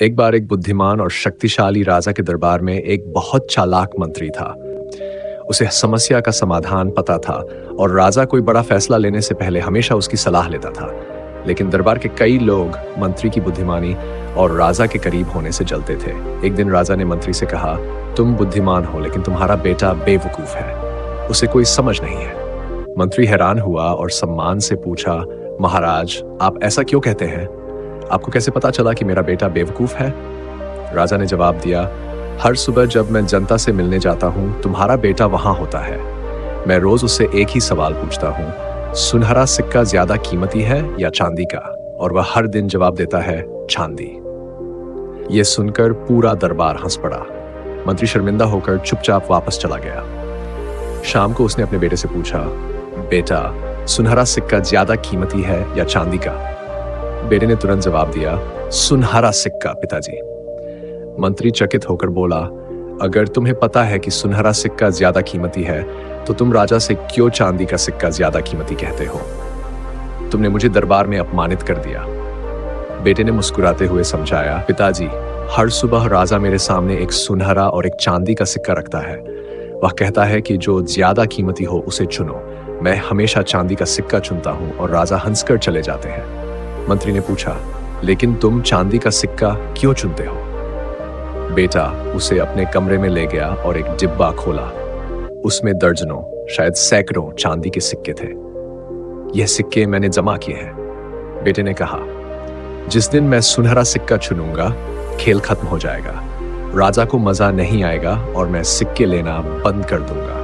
एक बार एक बुद्धिमान और शक्तिशाली राजा के दरबार में एक बहुत चालाक मंत्री था। उसे समस्या का समाधान पता था और राजा कोई बड़ा फैसला लेने से पहले हमेशा उसकी सलाह लेता था। लेकिन दरबार के कई लोग मंत्री की बुद्धिमानी और राजा के करीब होने से जलते थे। एक दिन राजा ने मंत्री से कहा, तुम बुद्धिमान हो लेकिन तुम्हारा बेटा बेवकूफ है, उसे कोई समझ नहीं है। मंत्री हैरान हुआ और सम्मान से पूछा, महाराज आप ऐसा क्यों कहते हैं? आपको कैसे पता चला कि मेरा बेटा बेवकूफ है? राजा ने जवाब दिया, हर सुबह जब मैं जनता से मिलने जाता हूँ तुम्हारा बेटा वहां होता है। मैं रोज उससे एक ही सवाल पूछता हूँ, सुनहरा सिक्का ज्यादा कीमती है या चांदी का? और वह हर दिन जवाब देता है, चांदी। यह सुनकर पूरा दरबार हंस पड़ा। मंत्री शर्मिंदा होकर चुपचाप वापस चला गया। शाम को उसने अपने बेटे से पूछा, बेटा सुनहरा सिक्का ज्यादा कीमती है या चांदी का? बेटे ने तुरंत जवाब दिया, सुनहरा सिक्का पिताजी। मंत्री चकित होकर बोला, अगर तुम्हें पता है कि सुनहरा सिक्का ज्यादा कीमती है तो तुम राजा से क्यों चांदी का सिक्का ज्यादा कीमती कहते हो? तुमने मुझे दरबार में अपमानित कर दिया। बेटे ने मुस्कुराते हुए समझाया, पिताजी हर सुबह राजा मेरे सामने एक सुनहरा और एक चांदी का सिक्का रखता है। वह कहता है कि जो ज्यादा कीमती हो उसे चुनो। मैं हमेशा चांदी का सिक्का चुनता हूं और राजा हंसकर चले जाते हैं। मंत्री ने पूछा, लेकिन तुम चांदी का सिक्का क्यों चुनते हो? बेटा उसे अपने कमरे में ले गया और एक डिब्बा खोला। उसमें दर्जनों, शायद सैकड़ों चांदी के सिक्के थे। यह सिक्के मैंने जमा किए हैं। बेटे ने कहा, जिस दिन मैं सुनहरा सिक्का चुनूंगा खेल खत्म हो जाएगा, राजा को मजा नहीं आएगा और मैं सिक्के लेना बंद कर दूंगा।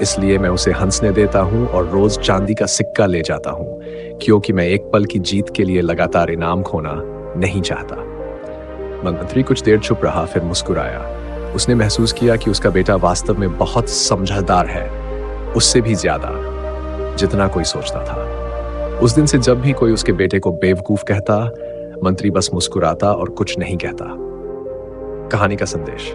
इसलिए मैं उसे हंसने देता हूं और रोज चांदी का सिक्का ले जाता हूं, क्योंकि मैं एक पल की जीत के लिए लगातार इनाम खोना नहीं चाहता। मंत्री कुछ देर चुप रहा, फिर मुस्कुराया। उसने महसूस किया कि उसका बेटा वास्तव में बहुत समझदार है, उससे भी ज्यादा जितना कोई सोचता था। उस दिन से जब भी कोई उसके बेटे को बेवकूफ कहता, मंत्री बस मुस्कुराता और कुछ नहीं कहता। कहानी का संदेश,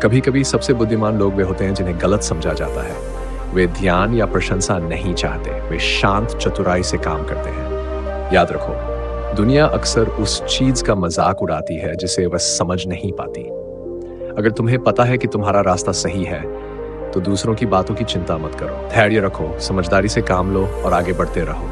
कभी कभी सबसे बुद्धिमान लोग वे होते हैं जिन्हें गलत समझा जाता है। वे ध्यान या प्रशंसा नहीं चाहते, वे शांत चतुराई से काम करते हैं। याद रखो, दुनिया अक्सर उस चीज का मजाक उड़ाती है जिसे वह समझ नहीं पाती। अगर तुम्हें पता है कि तुम्हारा रास्ता सही है तो दूसरों की बातों की चिंता मत करो। धैर्य रखो, समझदारी से काम लो और आगे बढ़ते रहो।